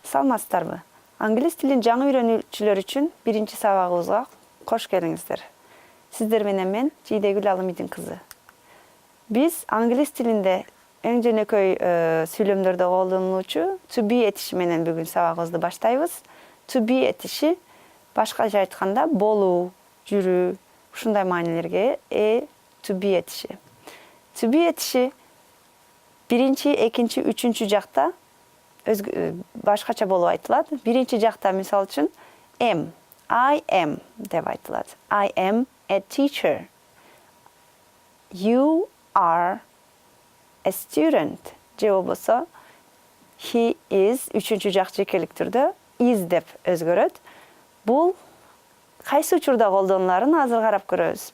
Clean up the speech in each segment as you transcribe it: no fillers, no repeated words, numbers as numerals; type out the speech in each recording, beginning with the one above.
Саламатсыздарбы? Англис тилин жаңы үйрөнүүчүлөр үчүн биринчи сабагыбызга кош келиңиздер. Сиздер менен мен Жийдегүл Алымидин кызы. Биз англис тилинде эң жөнөкөй сүйлөмдөрдө колдонулуучу to be этиши менен бүгүн сабагыбызды баштайбыз. To be этиши башкача айтканда болуу, жүрүү, ушундай маанилерге to be этиши. To be этиши биринчи, экинчи, үчүнчү жакта башкача болуп айтылат. Биринчи жакта мисал үчүн am, I am деп айтылат. I am a teacher. You are a student. Же болбосо he is үчүнчү жак жекелик түрдө is деп өзгөрөт. Бул кайсы учурда колдонуларын азыр карап көрөбүз.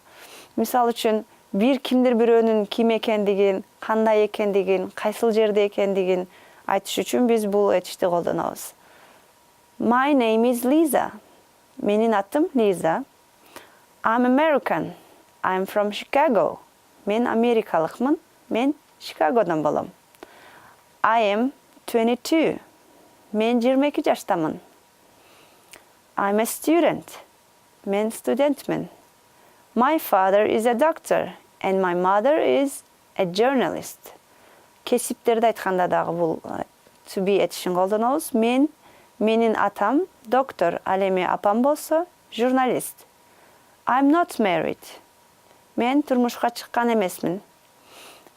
Мисал үчүн бир кимдир бирөөнүн ким экендигин, кандай экендигин, кайсыл жерде экендигин айтыш үчүн биз бул этишти колдонобуз. My name is Lisa. Менин атым Лиза. I'm American. I'm from Chicago. Мен америкалыкмын. Мен Чикагодон болом. I am 22. Мен 22 жаштамын. I'm a student. Мен студентмин. My father is a doctor and my mother is a journalist. Кесиптерди айтканда дагы бул to be этишин колдонобуз. Менин атам доктор, ал эми апам болсо журналист. I'm not married. Мен турмушка чыккан эмесмин.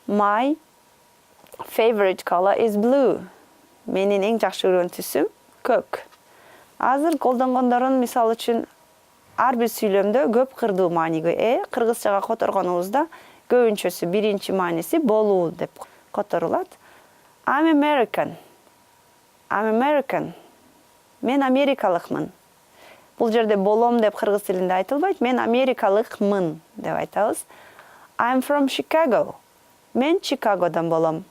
My favorite color is blue. Менин эң жакшы көргөн түсүм көк. Азыр колдонгондорун мисал үчүн ар бир сүйлөмдө көп кырдуу мааниге кыргызчага которгонубузда көбүнчөсү биринчи мааниси болуу деп которулат. I'm American. I'm American. Мен америкалыкмын. Бул жерде болом деп кыргыз тилинде айтылбайт. Мен америкалыкмын деп айтабыз. I'm from Chicago. Мен Чикагодон болом.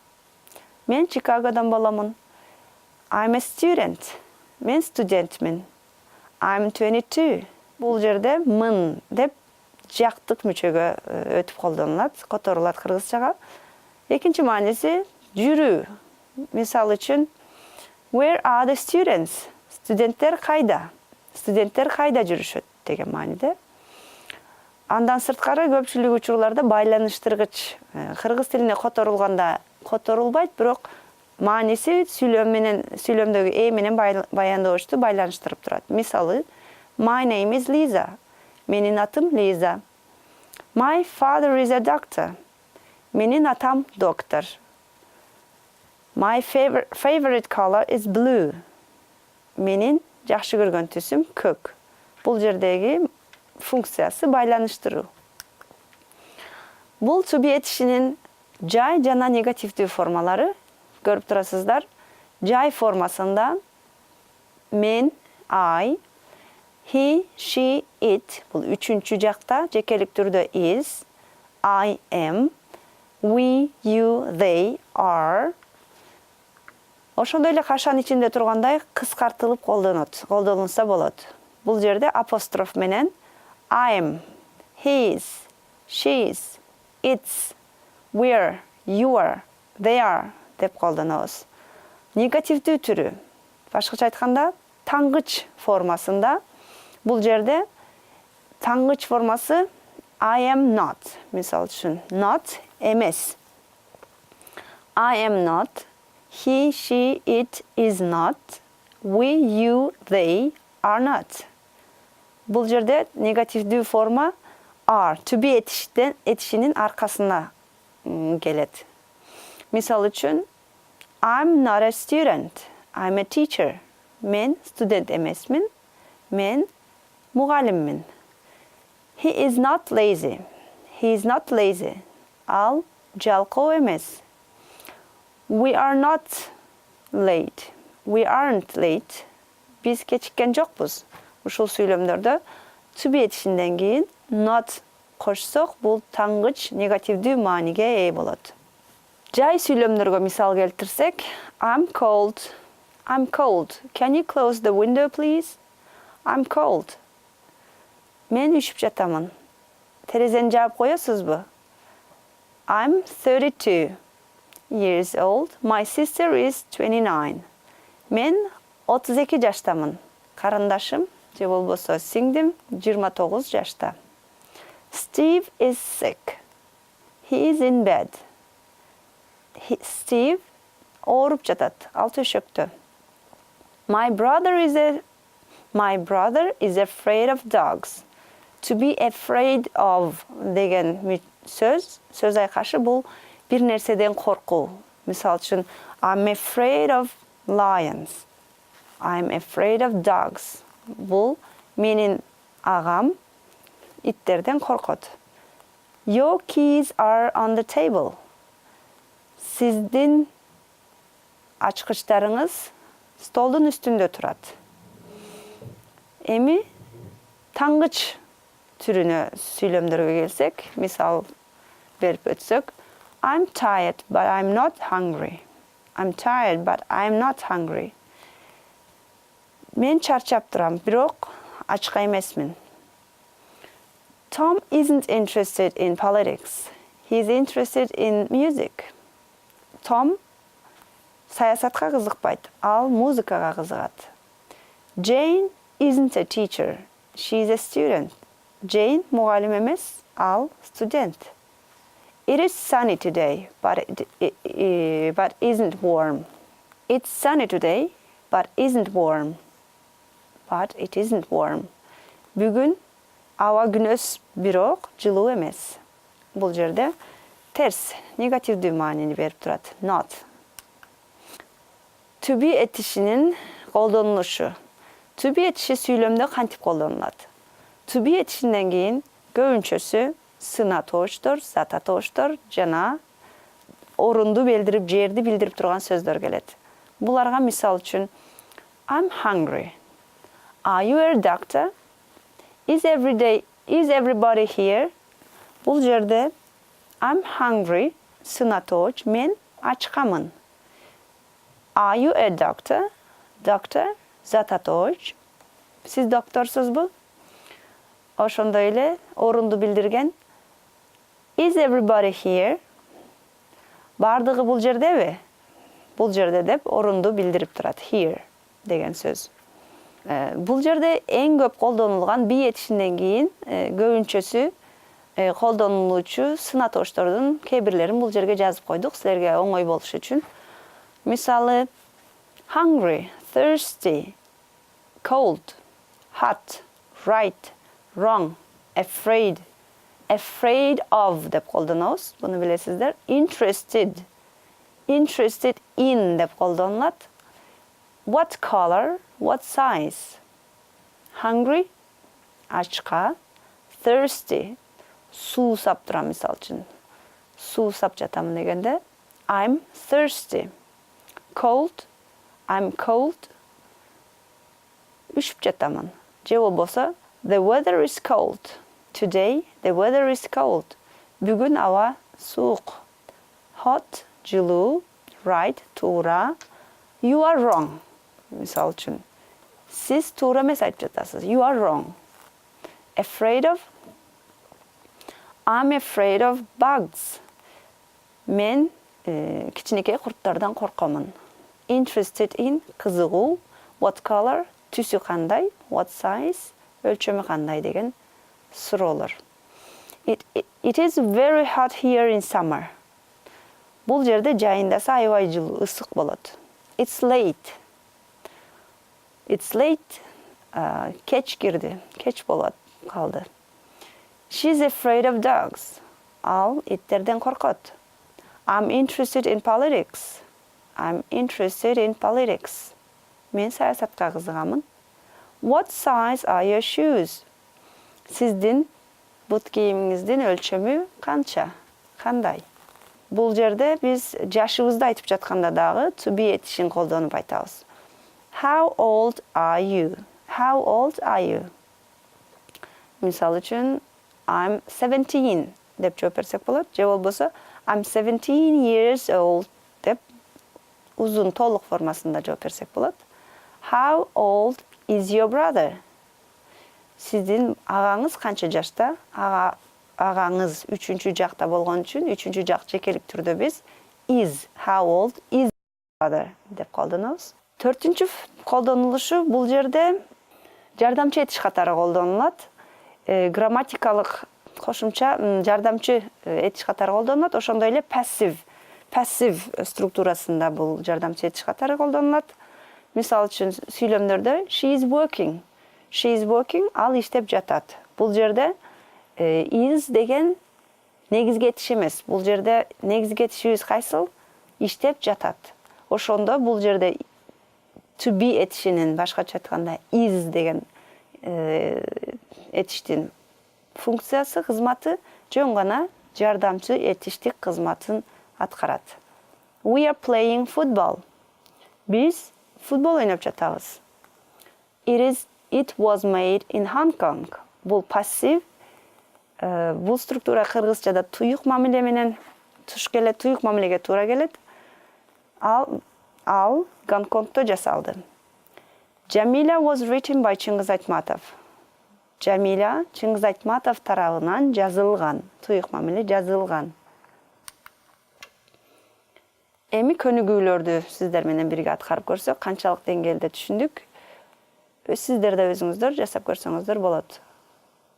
Мен Чикагодон боломун. I'm a student. Мен студентмин. I'm 22. Бул жерде мын деп жактык мүчөгө өтүп колдонулат, которулат кыргызчага. Экинчи мааниси жүрүү. Мисал үчүн where are the students? Студенттер кайда? Студенттер кайда жүрүшөт деген мааниде. Андан сырткары көпчүлүк учурларда байланыштыргыч кыргыз тилине которулганда которулбайт, бирок мааниси сүйлөмдөгү менен баяндоочту байланыштырып турат. Мисалы, my name is Lisa. Менин атым Лиза. My father is a doctor. Менин атам доктор. My favorite color is blue. Менин жакшы көргөн түсүм көк. Бул жердеги функциясы байланыштыруу. Бул to be этишинин жай жана негативдүү формалары көрүп турасыздар. Жай формасында мен, I, he, she, it. Бул үчүнчү жакта жекелик түрдө is, I am, we, you, they, are. Ошондой эле кашан ичинде тургандай кыскартылып колдонулса болот. Бул жерде апостроф менен I'm, he's, she's, it's, we're, you are, they are деп колдонобуз. Негативдүү түрү. Башкача айтканда таңгыч формасында бул жерде таңгыч формасы I am not. Мисал үчүн not эмес. I am not. He, she, it is not. We, you, they are not. Бул жерде негативдүү форма are, to be этишинин аркасына келет. Мисал үчүн I'm not a student. I'm a teacher. Мен студент эмесмин. Мен мугалиммин. He is not lazy. He is not lazy. Ал жалкоо эмес. We are not late. We aren't late. Биз кечиккен жокпуз. Ушул сүйлөмдөрдө to be этишинден кийин not кошсок, бул таңгыч негативдүү мааниге ээ болот. Жай сүйлөмдөргө мисал келтирсек, I'm cold. I'm cold. Can you close the window, please? I'm cold. Мен үшүп жатамын. Терезени жаап коесузбу? I'm 32 years old. My sister is 29. Мен 32 жаштамын. Карындашым же болбосо сиңдим 29 жашта. Steve is sick. He is in bed. Steve ооруп жатат. Ал төшөктө. My brother is afraid of dogs. To be afraid of деген сөз айкашы бул бир нерседен коркуу. Мисал үчүн I'm afraid of lions. I'm afraid of dogs. Бул менин агам иттерден коркот. Your keys are on the table. Сиздин ачкычтарыңыз столдун үстүндө турат. Эми таңгыч түрүнө сүйлөмдөргө келсек, мисал берип өтсөк, I'm tired, but I'm not hungry. I'm tired, but I'm not hungry. Мен чарчап турам, бирок ачка эмесмин. Tom isn't interested in politics. He's interested in music. Tom саясатка кызыкпайт, ал музыкага кызыгат. Jane isn't a teacher. She's a student. Jane мугалим эмес, ал студент. It is sunny today, but isn't warm. It's sunny today, but isn't warm. But it isn't warm. Бүгүн аба күнөс, бирок жылуу эмес. Бул жерде терс, негативдүү маанини берип турат. Not. To be этишинин колдонулушу. To be этиши сүйлөмдө кантип колдонулат? To be этишинден кийин көбүнчөсү сына тооштор, зата тооштор жана орунду билдирип, жерди билдирип турган сөздөр келет. Буларга мисал үчүн I'm hungry. Are you a doctor? Is everybody here? Бул жерде I'm hungry сына тооч, мен ачкамын. Are you a doctor? Doctor зата тооч. Сиз докторсузбу? Ошондой эле орунду билдирген Is everybody here? Бардыгы бул жердеби? Бул жерде деп орунду билдирип турат. Here деген сөз. Бул жерде эң көп колдонулган би этишинден кийин көбүнчөсү колдонулуучу сына тооштордун кээ бирлерин бул жерге жазып койдук, силерге оңой болуш үчүн. Мисалы hungry, thirsty, cold, hot, right, wrong, afraid, afraid of деп колдонобуз. Буну билесиздер. Interested in деп колдонулат. What color, what size? Hungry, ачка. Thirsty, суу сап турам мисал үчүн. Суу сап жатамын дегенде I'm thirsty. Cold, I'm cold. Ушуп жатамын. Же болбосо the weather is cold. Today the weather is cold. Бүгүн аба суук. Hot, жылуу. Right, туура. You are wrong. Мисал үчүн сиз туура эмес айтып жатасыз. You are wrong. Afraid of. I'm afraid of bugs. Мен кичинекей курттардан коркомун. Interested in, кызыгуу. What color, түсү кандай. What size, өлчөмү кандай деген суроолор. It is very hot here in summer. Бул жерде жайындаса аябай жылуу, ысык болот. It's late. It's late. Кеч кирди, кеч болот калды. She's afraid of dogs. Ал иттерден коркот. I'm interested in politics. I'm interested in politics. Мен саясатка кызыгамын. What size are your shoes? Сиздин бут кийимиңиздин өлчөмү канча? Кандай? Бул жерде биз жашыбызды айтып жатканда дагы to be этишин колдонуп айтабыз. How old are you? How old are you? Мисал үчүн I'm 17 деп жооп берсек болот. Же болбосо I'm 17 years old деп узун толук формасында жооп берсек болот. How old is your brother? Сиздин агаңыз канча жашта? Агаңыз үчүнчү жакта болгон үчүн үчүнчү жак жекелик түрдө биз is, how old is your brother деп колдонобуз. Төртүнчү колдонулушу бул жерде жардамчы этиш катары колдонулат. Грамматикалык кошумча жардамчы этиш катары колдонулат. Ошондой эле пассив структурасында бул жардамчы этиш катары колдонулат. Мисалы үчүн сүйлөмдөрдө she is working. She is working, ал иштеп жатат. Бул жерде is деген негизги этиш эмес. Бул жерде негизги этишибиз кайсыл? Иштеп жатат. Ошондо бул жерде to be этишинин башкача айтканда is деген этиштин функциясы, кызматы жөн гана жардамчы этиштик кызматын аткарат. We are playing football. Биз футбол ойноп жатабыз. It was made in Hong Kong. Бул пассив. Бул структура кыргызчада туюк мамиле менен туш келет, туюк мамилеге туура келет. Ал Гонконгдо жасалды. Jamila was written by Чыңгыз Айтматов. Jamila Чыңгыз Айтматов тарабынан жазылган. Туюк мамиле жазылган. Эми көнүгүүлөрдү сиздер менен бирге аткарып көрсөк, канчалык деңгээлде түшүндүк? Сиздер да өзүңүздөр жасап көрсөңүздөр болот.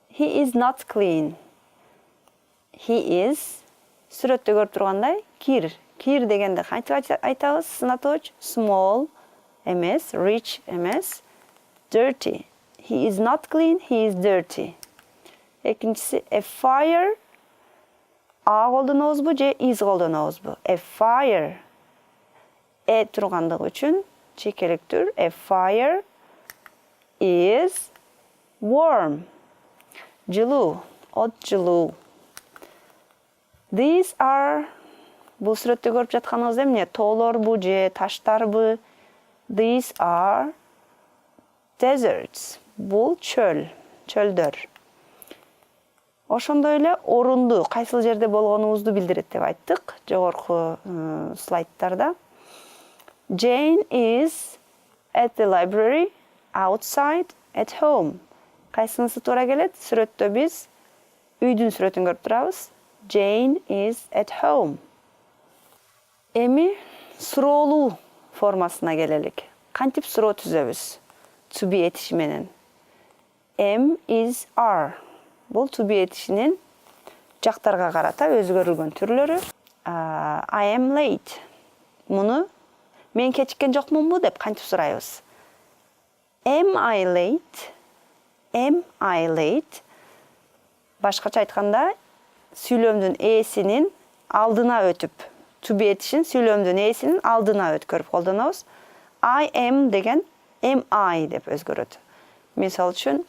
He is not clean. He is сүрөттө көрүп тургандай кир. Кир дегенде кантип айтабыз? Сынаточ small эмес, rich эмес, dirty. He is not clean, he is dirty. Экинчиси a fire. A колдонобузбу же is колдонобузбу? A fire. Тургандыгы үчүн чекеликтүр. A fire is warm. Жылуу, от жылуу. These are бул сүрөттө көрүп жатканыбыз эмне? Тоолорбу же таштарбы? These are deserts. Бул чөлдөр. Ошондой эле орунду кайсыл жерде болгонубузду билдирет деп айттык жогорку слайдтарда. Jane is at the library, outside, at home. Кайсынысы туура келет? Сүрөттө биз үйдүн сүрөтүн көрүп турабыз. Jane is at home. Эми суроолуу формасына келелик. Кантип суроо түзөбүз? To be этиши менен. Am, is, are. Бул to be этишинин жактарга карата өзгөрүлгөн түрлөрү. I am late. Муну мен кечиккен жокмунбу деп кантип сурайбыз? Am I late? Am I late? Башкача айтканда, сүйлөмдүн ээсинин алдына өтүп, to be этишин сүйлөмдүн ээсинин алдына өткөрүп колдонобуз. I am деген am I деп өзгөрөт. Мисал үчүн,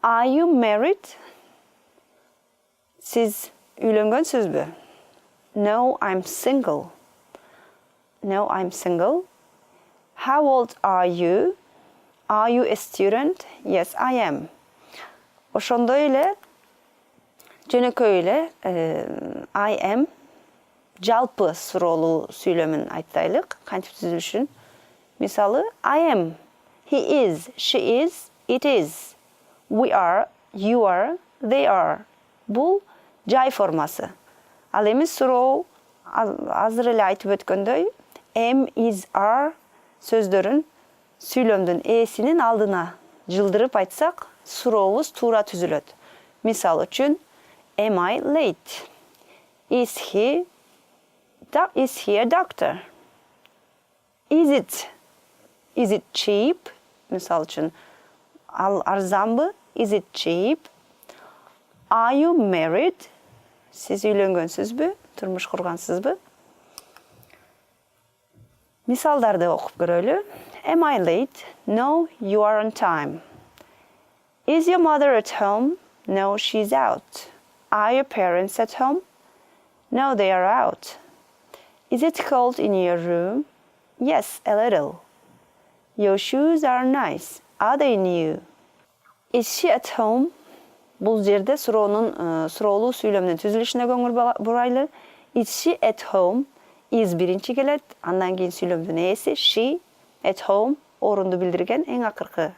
Are you married? Siz үйлөнгөнсүзбү? No, I'm single. No, I'm single. How old are you? Are you a student? Yes, I am. Ошондой эле жөнөкөй эле I am жалпы суроолуу сүйлөмүн айтайлык, кантип түзүлүшүн. Мисалы, I am, he is, she is, it is. We are, you are, they are. Бул жай формасы. Ал эми суроо азыр эле айтып өткөндөй, am, is, are сөздөрүн сүйлөмдүн ээсинин алдына жылдырып айтсак, сурообуз туура түзүлөт. Мисал үчүн, am I late? Is he a doctor? Is it cheap? Мисал үчүн, ал арзанбы? Is it cheap? Are you married? Сиз үйлөнгөнсүзбү? Турмуш кургансызбы? Мисалдарды окуп көрөлү. Am I late? No, you are on time. Is your mother at home? No, she's out. Are your parents at home? No, they are out. Is it cold in your room? Yes, a little. Your shoes are nice. Are they new? Is she at home? Бул жерде суроолуу сүйлөмдүн түзүлүшүнө көңүл бурайлы. Is she at home? Is биринчи келет, андан кийин сүйлөмдүн ээси she at home орунду билдирген эң акыркы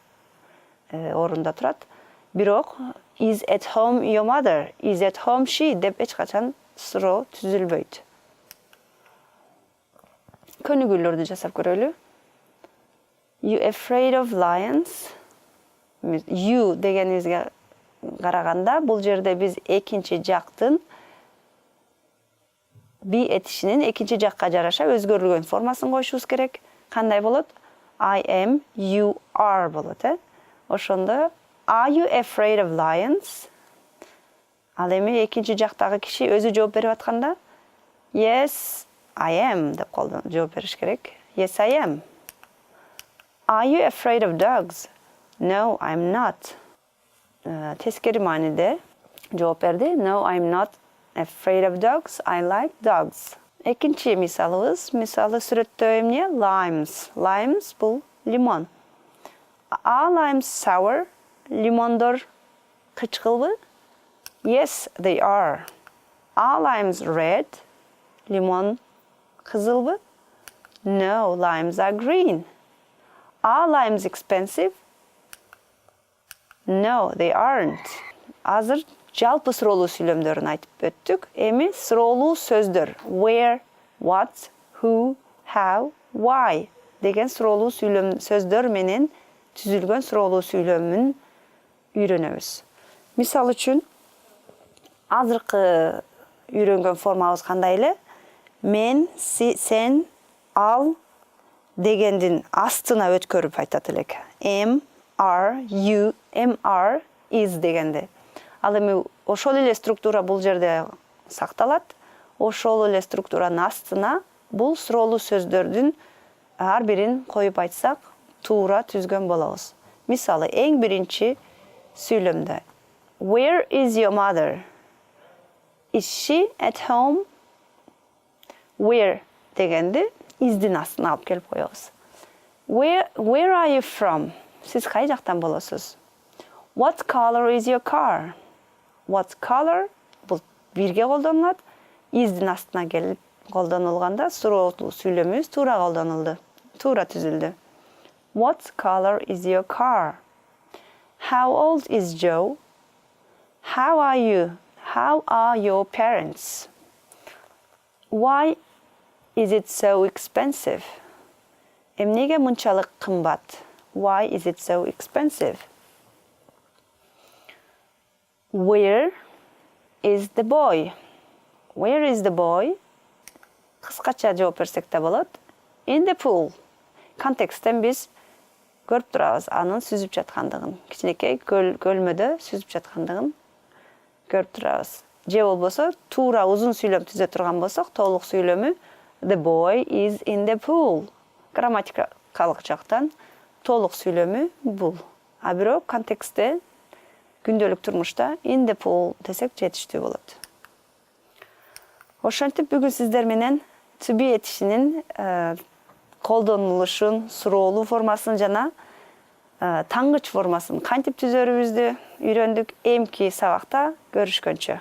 орунда турат. Бирок is at home your mother? Is at home she деп эч качан суроо түзүлбөйт. Көнүгүүлөрдү жасап көрөлү. You afraid of lions? You дегенибизге караганда бул жерде биз экинчи жактын be этишинин экинчи жакка жараша өзгөрүлгөн формасын коюшубуз керек. Кандай болот? I am, you are болот, Ошондо are you afraid of lions? Ал эми экинчи жактагы киши өзү жооп берип атканда yes, I am деп жооп бериш керек. Yes, I am. Are you afraid of dogs? No, I'm not. Тескери мааниде жооп берди. No, I'm not afraid of dogs. I like dogs. Экинчи мисалыбыз, мисалы сүрөттө эмне? Limes. Limes бул лимон. Are limes sour? Лимондор кычкылбы? Yes, they are. Are limes red? Limon кызылбы? No, limes are green. Are limes expensive? No, they aren't. Азыр жалпы суроолуу сүйлөмдөрүн айтып өттүк. Эми суроолуу сөздөр. Where, what, who, how, why деген суроолуу сөздөр менен түзүлгөн суроолуу сүйлөмүн үйрөнөбүз. Мисал үчүн, азыркы үйрөнгөн формабыз кандай эле? Мен, сен, ал дегендин астына өткөрүп айтат элек. Am, are, you, am, are, is дегенде. Ал эми ошол эле структура бул жерде сакталат. Ошол эле структуранын астына бул суроолуу сөздөрдүн ар бирин коюп айтсак, туура түзгөн болобуз. Мисалы, эң биринчи сүйлөмдө. Where is your mother? Is she at home? Where дегенди издин астына алып келип коебуз. Where are you from? Сиз кай жактан болосуз? What color is your car? What color бул бирге колдонулат. Издин астына келип колдонулганда суроолуу сүйлөмүбүз туура колдонулду. Туура түзүлдү. What color is your car? How old is Joe? How are you? How are your parents? Why is it so expensive? Эмнеге мынчалык кымбат? Why is it so expensive? Where is the boy? Where is the boy? Кыскача жооп берсек да болот. In the pool. Контексттен биз көрүп турабыз, анын сүзүп жаткандыгын. Кичинекей көлмөдө сүзүп жаткандыгын көрүп турабыз. Же болбосо туура узун сүйлөм түзө турган болсок, толук сүйлөмү The boy is in the pool. Грамматикалык жактан толук сүйлөмү бул. А бирок контекстте күндөлүк турмушта in the pool десек жетиштүү болот. Ошентип бүгүн сиздер менен to be этишинин колдонулушун, суроолуу формасын жана таңгыч формасын кантип түзөрүбүздү үйрөндүк. Эмки сабакта көрүшкөнчө.